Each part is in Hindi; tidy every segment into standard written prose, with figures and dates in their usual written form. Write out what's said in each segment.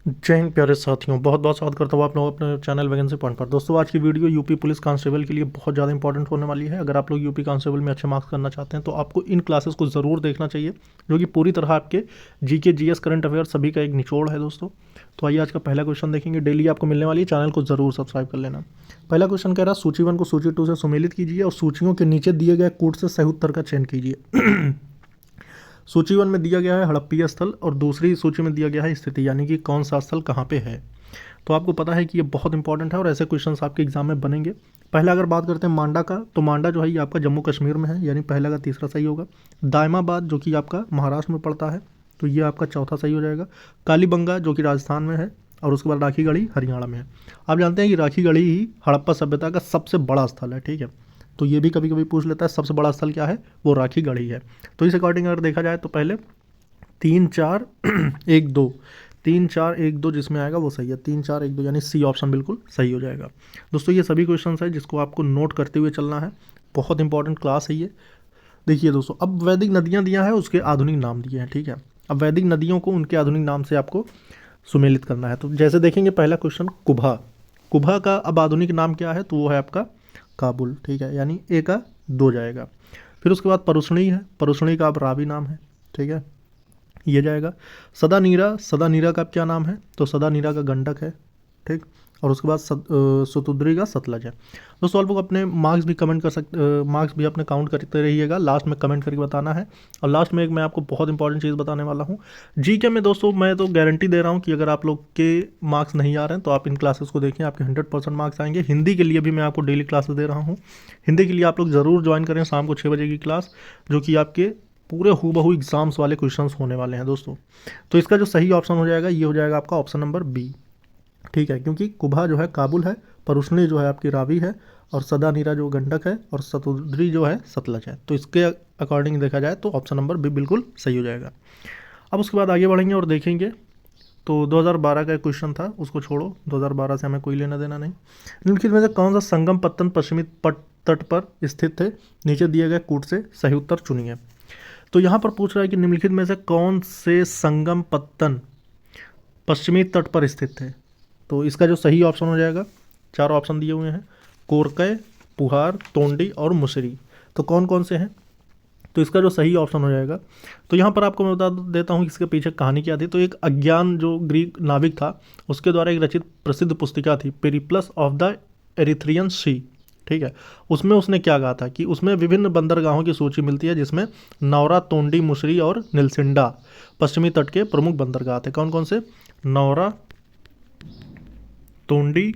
जय हिंद प्यारे साथियों, बहुत बहुत स्वागत करता हूँ आप लोग अपने चैनल वैकेंसी पॉइंट पर। दोस्तों आज की वीडियो यूपी पुलिस कांस्टेबल के लिए बहुत ज़्यादा इंपॉर्टेंट होने वाली है। अगर आप लोग यूपी कांस्टेबल में अच्छे मार्क्स करना चाहते हैं तो आपको इन क्लासेस को ज़रूर देखना चाहिए, जो कि पूरी तरह आपके जीके जीएस करंट अफेयर सभी का एक निचोड़ है दोस्तों। तो आइए आज का पहला क्वेश्चन देखेंगे। डेली आपको मिलने वाली है, चैनल को ज़रूर सब्सक्राइब कर लेना। पहला क्वेश्चन कह रहा है सूची 1 को सूची 2 से सुमेलित कीजिए और सूचियों के नीचे दिए गए कूट से सही उत्तर का चयन कीजिए। सूची 1 में दिया गया है हड़प्पीय स्थल और दूसरी सूची में दिया गया है स्थिति, यानी कि कौन सा स्थल कहाँ पे है। तो आपको पता है कि ये बहुत इंपॉर्टेंट है और ऐसे क्वेश्चंस आपके एग्जाम में बनेंगे। पहला अगर बात करते हैं मांडा का, तो मांडा जो है ये आपका जम्मू कश्मीर में है, यानी पहला का तीसरा सही होगा। दायमाबाद जो कि आपका महाराष्ट्र में पड़ता है, तो ये आपका चौथा सही हो जाएगा। कालीबंगा जो कि राजस्थान में है, और उसके बाद राखीगढ़ी हरियाणा में है। आप जानते हैं कि राखीगढ़ी ही हड़प्पा सभ्यता का सबसे बड़ा स्थल है, ठीक है। तो ये भी कभी कभी पूछ लेता है सबसे बड़ा स्थल क्या है, वो राखीगढ़ी है। तो इस अकॉर्डिंग अगर देखा जाए तो पहले 3-4-1-2, 3-4-1-2 जिसमें आएगा वो सही है। 3-4-1-2 यानी सी ऑप्शन बिल्कुल सही हो जाएगा। दोस्तों ये सभी क्वेश्चन है जिसको आपको नोट करते हुए चलना है। बहुत इंपॉर्टेंट क्लास है ये। देखिए दोस्तों, अब वैदिक नदियाँ दिया है, उसके आधुनिक नाम दिए हैं, ठीक है। अब वैदिक नदियों को उनके आधुनिक नाम से आपको सुमेलित करना है। तो जैसे देखेंगे पहला क्वेश्चन कुभा, कुभा का अब आधुनिक नाम क्या है, तो वो है आपका काबुल, ठीक है, यानी ए का 2 जाएगा। फिर उसके बाद परुष्णी है, परुष्णी का अब रावी नाम है, ठीक है, ये जाएगा। सदा नीरा, सदा नीरा का क्या नाम है, तो सदा नीरा का गंडक है, ठीक। और उसके बाद सतुद्री का सतलज है। दोस्तों आप लोग अपने मार्क्स भी कमेंट कर सकते, मार्क्स भी अपने काउंट करते रहिएगा, लास्ट में कमेंट करके बताना है। और लास्ट में एक मैं आपको बहुत इंपॉर्टेंट चीज़ बताने वाला हूँ। जीके में दोस्तों मैं तो गारंटी दे रहा हूँ कि अगर आप लोग के मार्क्स नहीं आ रहे हैं तो आप इन क्लासेस को देखें, आपके 100% मार्क्स आएंगे। हिंदी के लिए भी मैं आपको डेली क्लासेस दे रहा हूँ। हिंदी के लिए आप लोग ज़रूर ज्वाइन करें शाम को 6 बजे की क्लास, जो कि आपके पूरे हूबहू एग्जाम्स वाले क्वेश्चंस होने वाले हैं दोस्तों। तो इसका जो सही ऑप्शन हो जाएगा ये हो जाएगा आपका ऑप्शन नंबर बी, ठीक है, क्योंकि कुभा जो है काबुल है, परुष्णी जो है आपकी रावी है, और सदा नीरा जो गंडक है, और सतुद्री जो है सतलज है। तो इसके अकॉर्डिंग देखा जाए तो ऑप्शन नंबर बी बिल्कुल सही हो जाएगा। अब उसके बाद आगे बढ़ेंगे और देखेंगे। तो 2012 का एक क्वेश्चन था, उसको छोड़ो, 2012 से हमें कोई लेना देना नहीं। निम्नलिखित में से कौन सा संगम पत्तन पश्चिमी तट पर स्थित थे, नीचे दिए गए कूट से सही उत्तर चुनिए। तो यहाँ पर पूछ रहा है कि निम्नलिखित में से कौन से संगम पत्तन पश्चिमी तट पर स्थित थे। तो इसका जो सही ऑप्शन हो जाएगा, 4 ऑप्शन दिए हुए हैं, कोरकय, पुहार, तोंडी और मुसरी। तो कौन कौन से हैं, तो इसका जो सही ऑप्शन हो जाएगा, तो यहाँ पर आपको मैं बता देता हूँ कि इसके पीछे कहानी क्या थी। तो एक अज्ञान जो ग्रीक नाविक था, उसके द्वारा एक रचित प्रसिद्ध पुस्तिका थी पेरिप्लस ऑफ द एरिथ्रियन सी, ठीक है। उसमें उसने क्या कहा था कि उसमें विभिन्न बंदरगाहों की सूची मिलती है, जिसमें नौरा, तोंडी, मुसरी और निलसिंडा पश्चिमी तट के प्रमुख बंदरगाह थे। कौन कौन से, नौरा, तोंडी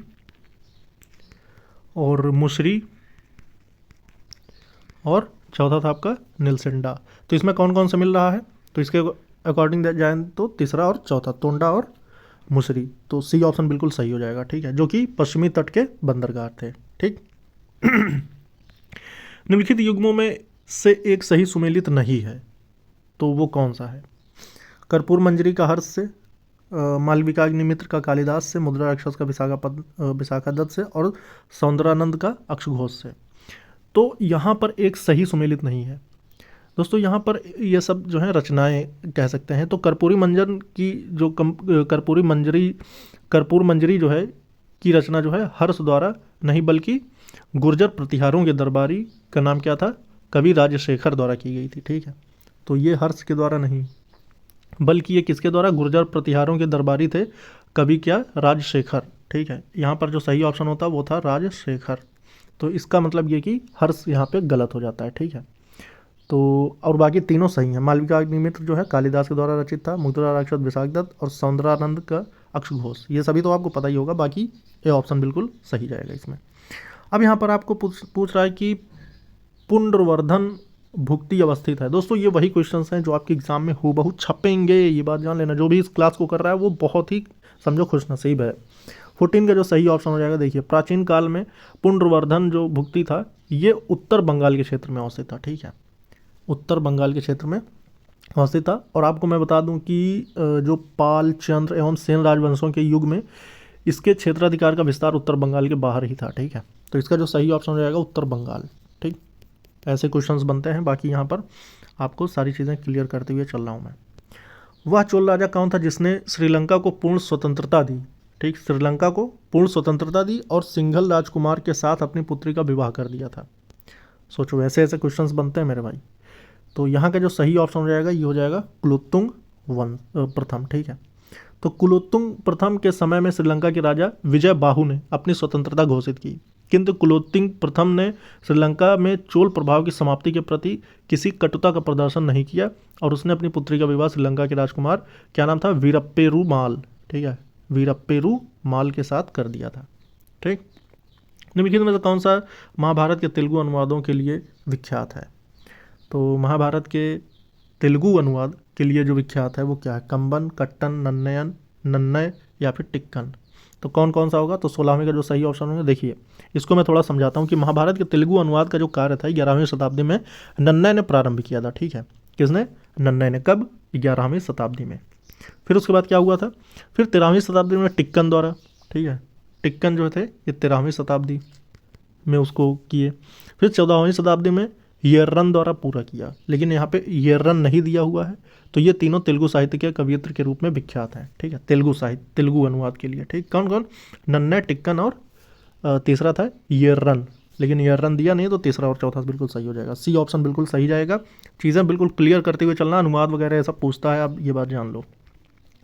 और मुसरी, और चौथा था आपका निलसिंडा। तो इसमें कौन कौन से मिल रहा है, तो इसके अकॉर्डिंग जाए तो तीसरा और चौथा, तोंडा और मुसरी। तो सी ऑप्शन बिल्कुल सही हो जाएगा, ठीक है, जो कि पश्चिमी तट के बंदरगाह थे, ठीक। निम्नलिखित युग्मों में से एक सही सुमेलित नहीं है, तो वो कौन सा है। कर्पूर मंजरी का हर्ष से, मालविकाग्निमित्र का कालिदास से, मुद्रा राक्षस का विशाखादत्त से, और सौंदरानंद का अक्षघोष से। तो यहाँ पर एक सही सुमेलित नहीं है दोस्तों। यहाँ पर ये सब जो है रचनाएं कह सकते हैं। तो कर्पूरी मंजन की जो कर्पूर मंजरी जो है की रचना जो है हर्ष द्वारा नहीं, बल्कि गुर्जर प्रतिहारों के दरबारी का नाम क्या था, कवि राजशेखर द्वारा की गई थी, ठीक है। तो ये हर्ष के द्वारा नहीं, बल्कि ये किसके द्वारा, गुर्जर प्रतिहारों के दरबारी थे, कवि क्या, राजशेखर, ठीक है। यहाँ पर जो सही ऑप्शन होता वो था राजशेखर। तो इसका मतलब ये कि हर्ष यहाँ पे गलत हो जाता है, ठीक है। तो और बाकी तीनों सही हैं। मालविकाग्निमित्र जो है कालिदास के द्वारा रचित था, मुद्रा राक्षस विशाखदत्त, और सौंदरानंद का अक्षघोष, ये सभी तो आपको पता ही होगा। बाकी ये ऑप्शन बिल्कुल सही जाएगा इसमें। अब यहाँ पर आपको पूछ रहा है कि पुंड्रवर्धन भुक्ति अवस्थित है। दोस्तों ये वही क्वेश्चंस हैं जो आपके एग्जाम में हूबहू छपेंगे, ये बात जान लेना। जो भी इस क्लास को कर रहा है वो बहुत ही समझो खुशनसीब है। 14 का जो सही ऑप्शन हो जाएगा, देखिए प्राचीन काल में पुंड्रवर्धन जो भुक्ति था ये उत्तर बंगाल के क्षेत्र में अवस्थित था, ठीक है, उत्तर बंगाल के क्षेत्र में अवस्थित था। और आपको मैं बता दूं कि जो पाल, चंद्र एवं सेन राजवंशों के युग में इसके क्षेत्राधिकार का विस्तार उत्तर बंगाल के बाहर ही था, ठीक है। तो इसका जो सही ऑप्शन हो जाएगा उत्तर बंगाल, ठीक। ऐसे क्वेश्चंस बनते हैं। बाकी यहाँ पर आपको सारी चीज़ें क्लियर करते हुए चल रहा हूँ मैं। वह चोल राजा कौन था जिसने श्रीलंका को पूर्ण स्वतंत्रता दी? ठीक, श्रीलंका को पूर्ण स्वतंत्रता दी और सिंघल राजकुमार के साथ अपनी पुत्री का विवाह कर दिया था। सोचो, ऐसे ऐसे क्वेश्चंस बनते हैं मेरे भाई। तो यहाँ का जो सही ऑप्शन हो जाएगा ये हो जाएगा कुलोत्तुंग प्रथम। ठीक है, तो कुलोत्तुंग प्रथम के समय में श्रीलंका के राजा विजय बाहु ने अपनी स्वतंत्रता घोषित की, किंतु कुलोत्तुंग प्रथम ने श्रीलंका में चोल प्रभाव की समाप्ति के प्रति किसी कटुता का प्रदर्शन नहीं किया और उसने अपनी पुत्री का विवाह श्रीलंका के राजकुमार, क्या नाम था, वीरप्पेरुमाल, ठीक है, वीरप्पेरुमाल के साथ कर दिया था। ठीक, निम्नलिखित में से कौन सा महाभारत के तेलुगु अनुवादों के लिए विख्यात है? तो महाभारत के तेलुगु अनुवाद के लिए जो विख्यात है वो क्या है? कंबन, कट्टन, नन्नयन, नन्नय या फिर टिक्कन। तो कौन कौन सा होगा? तो 16वीं का जो सही ऑप्शन होगा, देखिए इसको मैं थोड़ा समझाता हूँ कि महाभारत के तेलुगु अनुवाद का जो कार्य था 11वीं शताब्दी में नन्नय ने प्रारंभ किया था। ठीक है, किसने? नन्नय ने। कब? 11वीं शताब्दी में। फिर उसके बाद क्या हुआ था? फिर 13वीं शताब्दी में टिक्कन द्वारा। ठीक है, टिक्कन जो थे ये 13वीं शताब्दी में उसको किए। फिर 14वीं शताब्दी में येर्रन द्वारा पूरा किया, लेकिन यहाँ पे येर्रन नहीं दिया हुआ है। तो ये तीनों तेलुगु साहित्य के कवियत्र के रूप में विख्यात हैं। ठीक है, तेलुगु साहित्य, तेलुगु अनुवाद के लिए। ठीक, कौन कौन? नन्नय, टिक्कन और तीसरा था येर्रन, लेकिन येर्रन दिया नहीं, तो तीसरा और चौथा बिल्कुल सही हो जाएगा। सी ऑप्शन बिल्कुल सही जाएगा। चीज़ें बिल्कुल क्लियर करते हुए चलना, अनुवाद वगैरह ऐसा पूछता है, आप ये बात जान लो।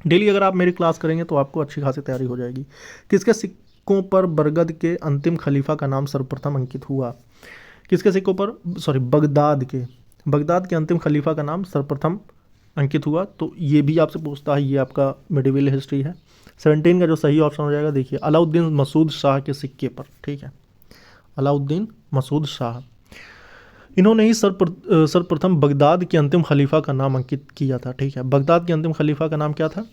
डेली अगर आप मेरी क्लास करेंगे तो आपको अच्छी खासी तैयारी हो जाएगी। किसके सिक्कों पर बरगद के अंतिम खलीफा का नाम सर्वप्रथम अंकित हुआ? किसके सिक्कों पर? सॉरी, बगदाद के अंतिम खलीफा का नाम सर्वप्रथम अंकित हुआ। तो ये भी आपसे पूछता है, ये आपका मिडिवल हिस्ट्री है। 17 का जो सही ऑप्शन हो जाएगा, देखिए अलाउद्दीन मसूद शाह के सिक्के पर। ठीक है, अलाउद्दीन मसूद शाह, इन्होंने ही सर्वप्रथम बगदाद के अंतिम खलीफा का नाम अंकित किया था। ठीक है, बगदाद के अंतिम खलीफा का नाम क्या था?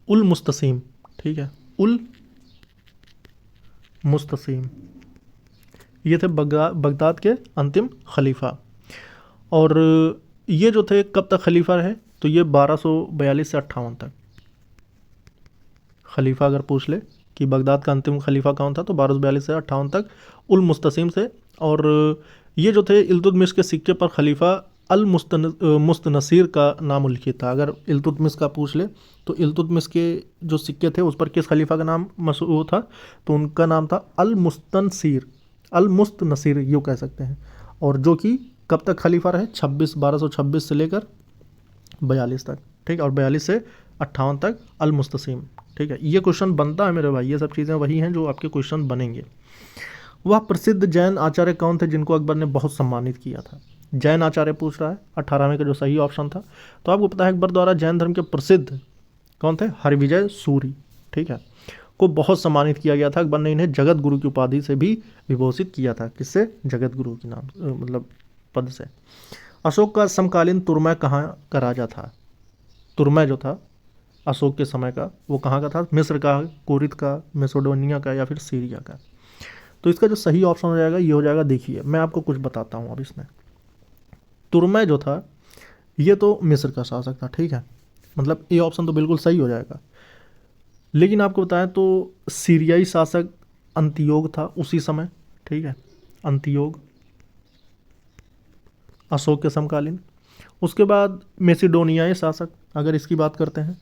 उल मुस्तसीम। ठीक है, उल मुस्तसीम, ये थे बगदाद के अंतिम खलीफा। और ये जो थे कब तक खलीफा रहे? तो ये 1242 से 58 तक। खलीफा अगर पूछ ले कि बगदाद का अंतिम खलीफा कौन था, तो 1242 से 58 तक उल मुस्तसीम से। और ये जो थे इल्तुतमिश के सिक्के पर खलीफा अल मुस्तनसीर का नाम उल्लिखित था। अगर इल्तुतमिश का पूछ ले तो इल्तुतमिश के जो सिक्के थे उस पर किस खलीफा का नाम वो था? तो उनका नाम था अल मुस्तनसीर, यूँ कह सकते हैं। और जो कि कब तक खलीफा रहे? 1226 से लेकर 42 तक। ठीक है, और 42 से 58 तक अल मुस्तसीम। ठीक है, ये क्वेश्चन बनता है मेरे भाई, ये सब चीज़ें वही हैं जो आपके क्वेश्चन बनेंगे। वह प्रसिद्ध जैन आचार्य कौन थे जिनको अकबर ने बहुत सम्मानित किया था? जैन आचार्य पूछ रहा है, 18वें का जो सही ऑप्शन था। तो आपको पता है अकबर द्वारा जैन धर्म के प्रसिद्ध कौन थे? हरिविजय सूरी। ठीक है, को बहुत सम्मानित किया गया था। अकबर ने इन्हें जगत गुरु की उपाधि से भी विभूषित किया था। किससे? जगत गुरु के नाम मतलब पद से। अशोक का समकालीन तुर्मै कहाँ का राजा था? तुर्मै जो था अशोक के समय का, वो कहाँ का था? मिस्र का, कोरित का, मेसोडोनिया का या फिर सीरिया का? तो इसका जो सही ऑप्शन हो जाएगा ये हो जाएगा, देखिए मैं आपको कुछ बताता हूँ अब इसमें। तुर्मै जो था ये तो मिस्र का शासक था। ठीक है, मतलब ये ऑप्शन तो बिल्कुल सही हो जाएगा। लेकिन आपको बताएं तो सीरियाई शासक अंतियोग था उसी समय। ठीक है, अंतियोग अशोक के समकालीन। उसके बाद मेसिडोनियाई शासक अगर इसकी बात करते हैं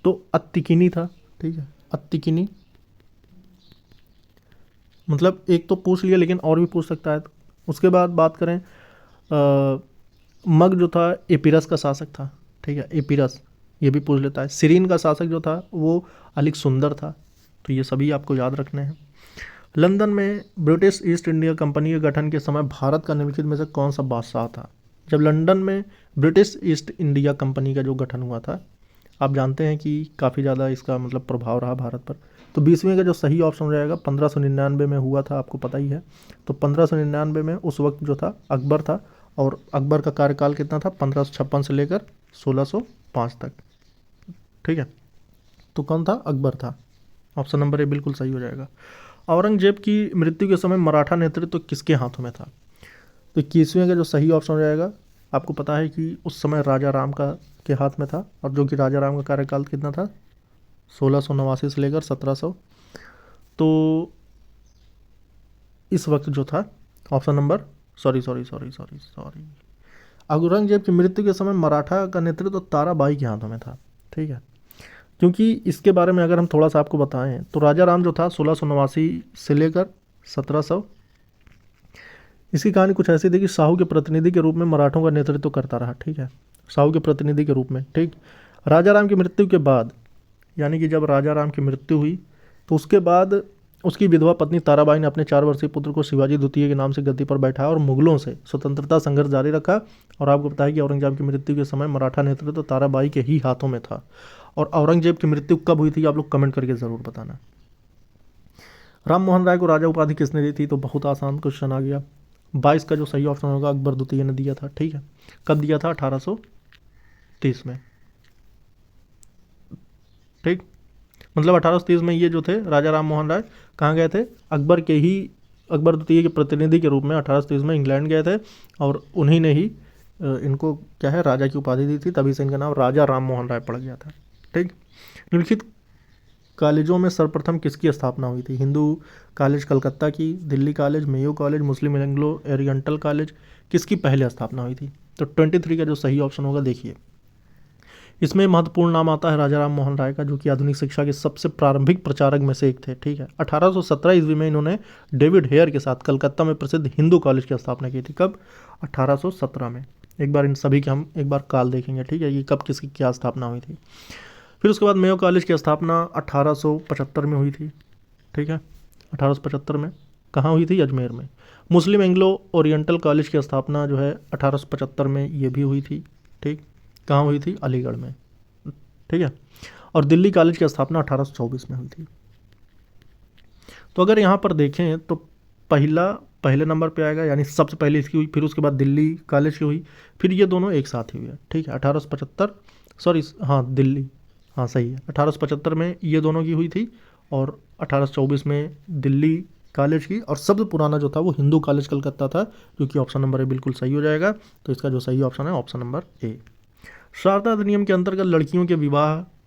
तो अत्तिकिनी था। ठीक है, अत्तिकिनी, मतलब एक तो पूछ लिया लेकिन और भी पूछ सकता है। उसके बाद बात करें मग जो था एपिरस का शासक था। ठीक है, एपिरस ये भी पूछ लेता है। सिरीन का शासक जो था वो अलिक सुंदर था। तो ये सभी आपको याद रखने हैं। लंदन में ब्रिटिश ईस्ट इंडिया कंपनी के गठन के समय भारत का निम्नलिखित में से कौन सा बादशाह था? जब लंदन में ब्रिटिश ईस्ट इंडिया कंपनी का जो गठन हुआ था, आप जानते हैं कि काफ़ी ज़्यादा इसका मतलब प्रभाव रहा भारत पर। तो 20वीं का जो सही ऑप्शन हो जाएगा 1599 में हुआ था, आपको पता ही है। तो 1599 में उस वक्त जो था अकबर था, और अकबर का कार्यकाल कितना था? 1556 से लेकर 1605 तक। ठीक है, तो कौन था? अकबर था। ऑप्शन नंबर ए बिल्कुल सही हो जाएगा। औरंगजेब की मृत्यु के समय मराठा नेतृत्व किसके हाथों में था? तो 21वें का जो सही ऑप्शन हो जाएगा, आपको पता है कि उस समय राजा राम का के हाथ में था, और जो कि राजा राम का कार्यकाल कितना था? 1689 से लेकर 1700। तो इस वक्त जो था ऑप्शन नंबर सॉरी औरंगजेब की मृत्यु के समय मराठा का नेतृत्व तो ताराबाई के हाथों में था, ठीक है। क्योंकि इसके बारे में अगर हम थोड़ा सा आपको बताएं तो राजा राम जो था 1689 से लेकर 1700, इसकी कहानी कुछ ऐसी थी कि साहू के प्रतिनिधि के रूप में मराठों का नेतृत्व करता रहा, ठीक है, साहू के प्रतिनिधि के रूप में, ठीक। राजा राम की मृत्यु के बाद, यानी कि जब राजा राम की मृत्यु हुई तो उसके बाद उसकी विधवा पत्नी ताराबाई ने अपने 4 वर्षीय पुत्र को शिवाजी द्वितीय के नाम से गद्दी पर बैठाया और मुगलों से स्वतंत्रता संघर्ष जारी रखा। और आपको पता है कि औरंगजेब की मृत्यु के समय मराठा नेतृत्व तो ताराबाई के ही हाथों में था। और औरंगजेब की मृत्यु कब हुई थी आप लोग कमेंट करके ज़रूर बताना। राम मोहन राय को राजा उपाधि किसने दी थी? तो बहुत आसान क्वेश्चन आ गया। 22 का जो सही ऑप्शन होगा अकबर द्वितीय ने दिया था, ठीक है। कब दिया था? 1830 में, ठीक। मतलब 1830 में ये जो थे राजा राम मोहन राय कहाँ गए थे? अकबर द्वितीय के प्रतिनिधि के रूप में 1830 में इंग्लैंड गए थे और उन्हीं ने ही इनको क्या है राजा की उपाधि दी थी, तभी से इनका नाम राजा राम मोहन राय पड़ गया था, ठीक। निम्नलिखित कॉलेजों में सर्वप्रथम किसकी स्थापना हुई थी? हिंदू कॉलेज कलकत्ता की, दिल्ली कॉलेज, मेयो कॉलेज, मुस्लिम एंग्लो ओरिएंटल कॉलेज, किसकी पहले स्थापना हुई थी? तो 23 का जो सही ऑप्शन होगा देखिए, इसमें महत्वपूर्ण नाम आता है राजा राम मोहन राय का, जो कि आधुनिक शिक्षा के सबसे प्रारंभिक प्रचारक में से एक थे, ठीक है। 1817 ईस्वी में इन्होंने डेविड हेयर के साथ कलकत्ता में प्रसिद्ध हिंदू कॉलेज की स्थापना की थी। कब? 1817 में। एक बार इन सभी के हम एक बार काल देखेंगे, ठीक है, ये कब किसकी क्या स्थापना हुई थी। फिर उसके बाद मेयो कॉलेज की स्थापना 1875 में हुई थी, ठीक है, 1875 में। कहाँ हुई थी? अजमेर में। मुस्लिम एंग्लो ओरिएंटल कॉलेज की स्थापना जो है 1875 में ये भी हुई थी, ठीक। कहाँ हुई थी? अलीगढ़ में, ठीक है। और दिल्ली कॉलेज की स्थापना 1824 में हुई थी। तो अगर यहाँ पर देखें तो पहले नंबर पे आएगा, यानी सबसे पहले इसकी हुई, फिर उसके बाद दिल्ली कॉलेज की हुई, फिर ये दोनों एक साथ ही हुए, ठीक है। 1875, सॉरी हाँ दिल्ली, हाँ सही है, 1875 में ये दोनों की हुई थी और 1824 में दिल्ली कॉलेज की। और सबसे पुराना जो था वो हिंदू कॉलेज कलकत्ता था, जो कि ऑप्शन नंबर ए बिल्कुल सही हो जाएगा। तो इसका जो सही ऑप्शन है ऑप्शन नंबर ए। शारदा अधिनियम के अंतर्गत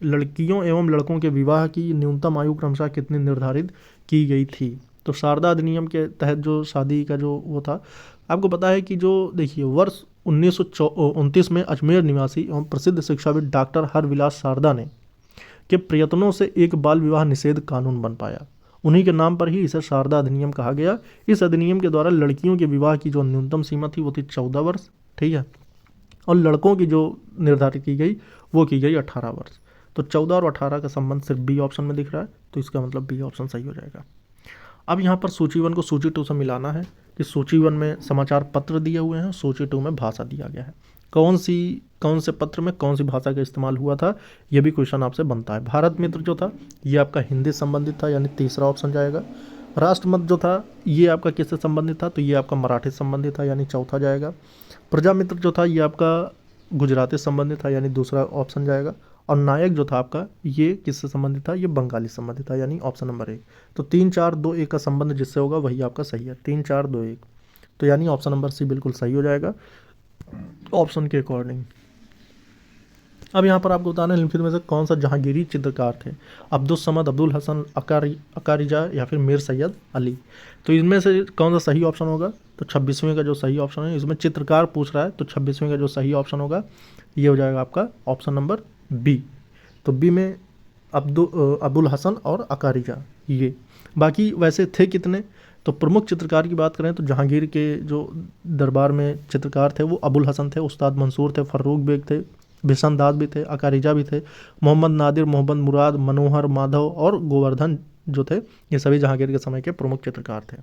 लड़कियों एवं लड़कों के विवाह की न्यूनतम आयु क्रमशः कितनी निर्धारित की गई थी? तो शारदा अधिनियम के तहत जो शादी का जो वो था, आपको पता है कि जो देखिए वर्ष 1929 में अजमेर निवासी एवं प्रसिद्ध शिक्षाविद डॉक्टर हरविलास शारदा ने के प्रयत्नों से एक बाल विवाह निषेध कानून बन पाया। उन्हीं के नाम पर ही इसे शारदा अधिनियम कहा गया। इस अधिनियम के द्वारा लड़कियों के विवाह की जो न्यूनतम सीमा थी वो थी 14 वर्ष, ठीक है, और लड़कों की जो निर्धारित की गई वो की गई 18 वर्ष। तो 14 और 18 का संबंध सिर्फ बी ऑप्शन में दिख रहा है, तो इसका मतलब बी ऑप्शन सही हो जाएगा। अब यहाँ पर सूची 1 को सूची 2 से मिलाना है कि सूची 1 में समाचार पत्र दिए हुए हैं, सूची 2 में भाषा दिया गया है। कौन से पत्र में कौन सी भाषा का इस्तेमाल हुआ था, ये भी क्वेश्चन आपसे बनता है। भारत मित्र जो था ये आपका हिंदी संबंधित था, यानी तीसरा ऑप्शन जाएगा। राष्ट्रमत जो था ये आपका किससे संबंधित था? तो ये आपका मराठी संबंधित था, यानी चौथा जाएगा। प्रजामित्र जो था ये आपका गुजराती संबंधित था, यानी दूसरा ऑप्शन जाएगा। और नायक जो था आपका ये किससे संबंधित था? ये बंगाली संबंधित था, यानी ऑप्शन नंबर 1। तो 3 4 2 1 का संबंध जिससे होगा वही आपका सही है, 3 4 2 1। तो यानी ऑप्शन नंबर सी बिल्कुल सही हो जाएगा ऑप्शन के अकॉर्डिंग। अब यहाँ पर आपको बताना है निम्नलिखित में से कौन सा जहांगीरी चित्रकार थे? अब्दुस समद, अब्दुल हसन अकारिजा या फिर मीर सैयद अली। तो इनमें से कौन सा सही ऑप्शन होगा? तो 26वें का जो सही ऑप्शन है, इसमें चित्रकार पूछ रहा है, तो 26वें का जो सही ऑप्शन होगा ये हो जाएगा आपका ऑप्शन नंबर बी। तो बी में अबुल हसन और अकारिजा ये। बाकी वैसे थे कितने? तो प्रमुख चित्रकार की बात करें तो जहांगीर के जो दरबार में चित्रकार थे वो अबुल हसन थे, उस्ताद मंसूर थे, फर्रुख बेग थे, बिशन दाद भी थे, अकारिजा भी थे, मोहम्मद नादिर, मोहम्मद मुराद, मनोहर माधव और गोवर्धन जो थे, ये सभी जहांगीर के समय के प्रमुख चित्रकार थे।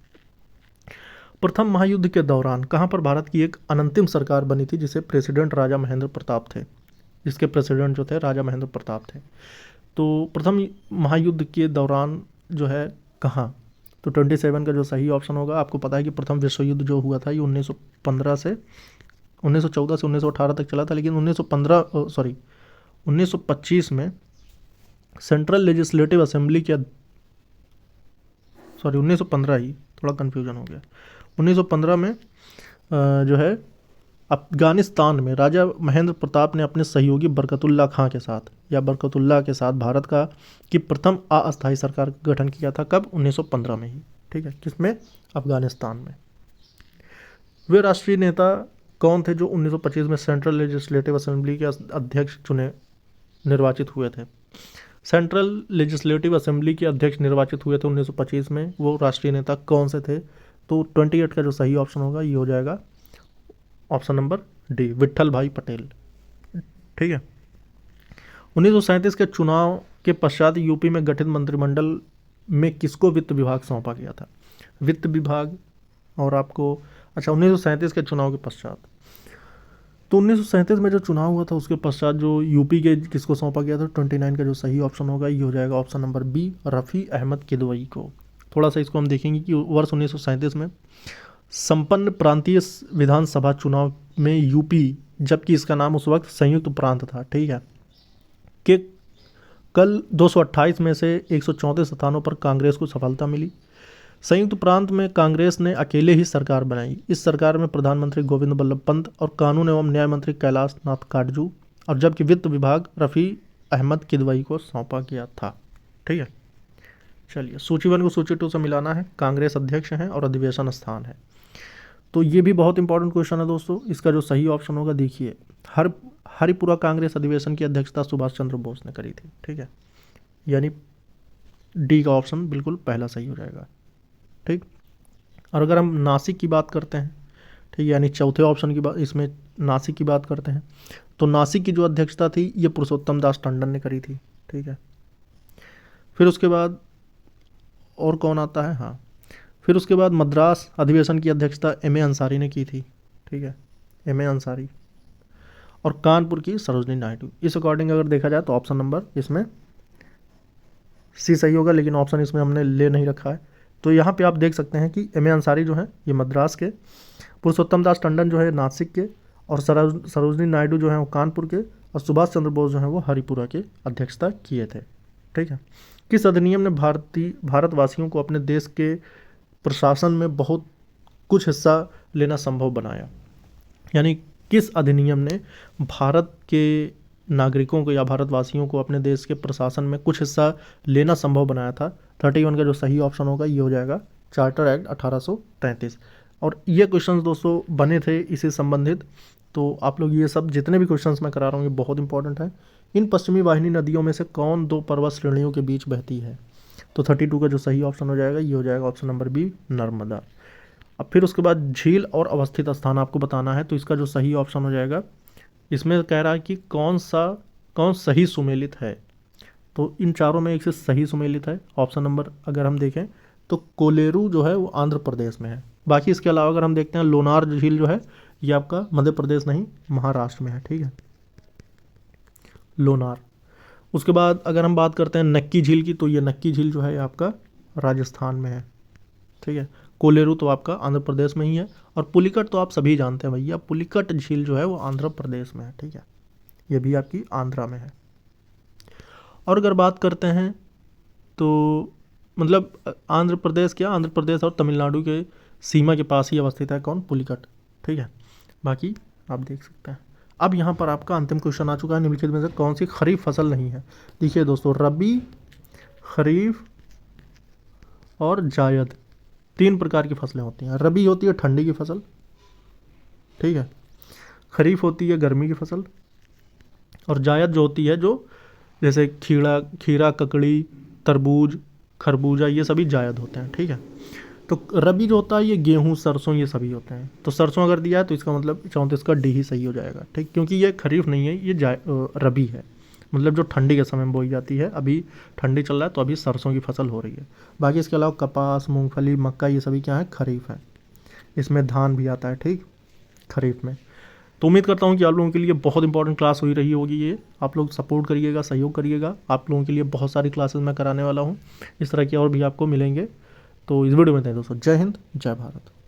प्रथम महायुद्ध के दौरान कहाँ पर भारत की एक अनंतिम सरकार बनी थी जिसे प्रेसिडेंट राजा महेंद्र प्रताप थे, जिसके प्रेसिडेंट जो थे राजा महेंद्र प्रताप थे। तो प्रथम महायुद्ध के दौरान जो है कहाँ? तो 27 का जो सही ऑप्शन होगा, आपको पता है कि प्रथम विश्व युद्ध जो हुआ था ये 1914 से 1918 तक चला था, लेकिन 1925 में सेंट्रल लेजिस्लेटिव असेंबली के 1915 ही, थोड़ा कन्फ्यूजन हो गया, 1915 में जो है अफगानिस्तान में राजा महेंद्र प्रताप ने अपने सहयोगी बरकतुल्लाह खां के साथ भारत की प्रथम अस्थायी सरकार का गठन किया था। कब? 1915 में ही, ठीक है। किसमें? अफगानिस्तान में। वे राष्ट्रीय नेता कौन थे जो 1925 में सेंट्रल लेजिस्लेटिव असेंबली के अध्यक्ष निर्वाचित हुए थे? सेंट्रल लेजिस्लेटिव असेंबली के अध्यक्ष निर्वाचित हुए थे 1925 में, वो राष्ट्रीय नेता कौन से थे? तो 28 का जो सही ऑप्शन होगा ये हो जाएगा ऑप्शन नंबर डी, विट्ठल भाई पटेल। ठीक है। 1937 के चुनाव के पश्चात यूपी में गठित मंत्रिमंडल में किसको वित्त विभाग सौंपा गया था? वित्त विभाग और आपको, अच्छा 1937 के चुनाव के पश्चात, तो 1937 में जो चुनाव हुआ था उसके पश्चात जो यूपी के किसको सौंपा गया था? 29 का जो सही ऑप्शन होगा ये हो जाएगा option number B, Rafi Ahmed Kidwai को। थोड़ा सा इसको हम देखेंगे कि वर्ष 1937 में संपन्न प्रांतीय विधानसभा चुनाव में यूपी, जबकि इसका नाम उस वक्त संयुक्त प्रांत था, ठीक है, कि कल 228 में से 134 स्थानों पर कांग्रेस को सफलता मिली। संयुक्त प्रांत में कांग्रेस ने अकेले ही सरकार बनाई। इस सरकार में प्रधानमंत्री गोविंद बल्लभ पंत और कानून एवं न्याय मंत्री कैलाश नाथ काटजू, और जबकि वित्त विभाग रफ़ी अहमद किदवई को सौंपा गया था। ठीक है, चलिए सूची 1 को सूची 2 से मिलाना है। कांग्रेस अध्यक्ष हैं और अधिवेशन स्थान है, तो ये भी बहुत इंपॉर्टेंट क्वेश्चन है दोस्तों। इसका जो सही ऑप्शन होगा देखिए, हरिपुरा कांग्रेस अधिवेशन की अध्यक्षता सुभाष चंद्र बोस ने करी थी। ठीक है, यानी डी का ऑप्शन बिल्कुल पहला सही हो जाएगा। ठीक, और अगर हम नासिक की बात करते हैं, ठीक, यानी चौथे ऑप्शन की बात, इसमें नासिक की बात करते हैं, तो नासिक की जो अध्यक्षता थी ये पुरुषोत्तम दास टंडन ने करी थी। ठीक है, फिर उसके बाद और कौन आता है? हाँ, फिर उसके बाद मद्रास अधिवेशन की अध्यक्षता एम.ए. अंसारी ने की थी। ठीक है, एम.ए. अंसारी, और कानपुर की सरोजनी नायडू। इस अकॉर्डिंग अगर देखा जाए तो ऑप्शन नंबर इसमें सी सही होगा, लेकिन ऑप्शन इसमें हमने ले नहीं रखा है। तो यहाँ पे आप देख सकते हैं कि एम.ए. अंसारी जो है ये मद्रास के, पुरुषोत्तम दास टंडन जो है नासिक के, और सरोजनी नायडू जो है वो कानपुर के, और सुभाष चंद्र बोस जो है वो हरिपुरा के अध्यक्षता किए थे। ठीक है, किस अधिनियम ने भारतवासियों को अपने देश के प्रशासन में बहुत कुछ हिस्सा लेना संभव बनाया? यानी किस अधिनियम ने भारत के नागरिकों को या भारतवासियों को अपने देश के प्रशासन में कुछ हिस्सा लेना संभव बनाया था? 31 का जो सही ऑप्शन होगा ये हो जाएगा चार्टर एक्ट 1833। और ये क्वेश्चंस दोस्तों बने थे इसे संबंधित, तो आप लोग ये सब जितने भी क्वेश्चंस मैं करा रहा हूँ ये बहुत इंपॉर्टेंट है। इन पश्चिमी वाहिनी नदियों में से कौन 2 पर्वत श्रेणियों के बीच बहती है? तो 32 का जो सही ऑप्शन हो जाएगा ये हो जाएगा ऑप्शन नंबर बी, नर्मदा। अब फिर उसके बाद झील और अवस्थित स्थान आपको बताना है, तो इसका जो सही ऑप्शन हो जाएगा, इसमें कह रहा है कि कौन सही सुमेलित है, तो इन चारों में एक से सही सुमेलित है। ऑप्शन नंबर अगर हम देखें तो कोलेरू जो है वो आंध्र प्रदेश में है। बाकी इसके अलावा अगर हम देखते हैं लोनार झील जो है ये आपका मध्य प्रदेश नहीं महाराष्ट्र में है। ठीक है, लोनार। उसके बाद अगर हम बात करते हैं नक्की झील की, तो ये नक्की झील जो है आपका राजस्थान में है। ठीक है, कोलेरू तो आपका आंध्र प्रदेश में ही है, और पुलिकट तो आप सभी जानते हैं भैया, पुलिकट झील जो है वो आंध्र प्रदेश में है। ठीक है, ये भी आपकी आंध्रा में है। और अगर बात करते हैं तो मतलब आंध्र प्रदेश और तमिलनाडु के सीमा के पास ही अवस्थित है कौन? पुलिकट। ठीक है, बाकी आप देख सकते हैं। अब यहाँ पर आपका अंतिम क्वेश्चन आ चुका है, निम्नलिखित में से कौन सी खरीफ फसल नहीं है? देखिए दोस्तों, रबी, खरीफ और जायद 3 प्रकार की फसलें होती हैं। रबी होती है ठंडी की फसल, ठीक है, खरीफ होती है गर्मी की फसल, और जायद जो होती है जो जैसे खीरा, ककड़ी, तरबूज, खरबूजा, ये सभी जायद होते हैं। ठीक है, तो रबी जो होता है ये गेहूँ, सरसों, ये सभी होते हैं। तो सरसों अगर दिया है तो इसका मतलब 34 का डी ही सही हो जाएगा। ठीक, क्योंकि ये खरीफ नहीं है, ये रबी है, मतलब जो ठंडी के समय में बोई जाती है। अभी ठंडी चल रहा है तो अभी सरसों की फसल हो रही है। बाकी इसके अलावा कपास, मूंगफली, मक्का, ये सभी क्या है? खरीफ है। इसमें धान भी आता है, ठीक, खरीफ में। तो उम्मीद करता हूँ कि आप लोगों के लिए बहुत इंपॉर्टेंट क्लास हुई रही होगी ये। आप लोग सपोर्ट करिएगा, सहयोग करिएगा। आप लोगों के लिए बहुत सारी क्लासेस मैं कराने वाला हूँ, इस तरह की और भी आपको मिलेंगे। तो इस वीडियो में दोस्तों जय हिंद, जय भारत।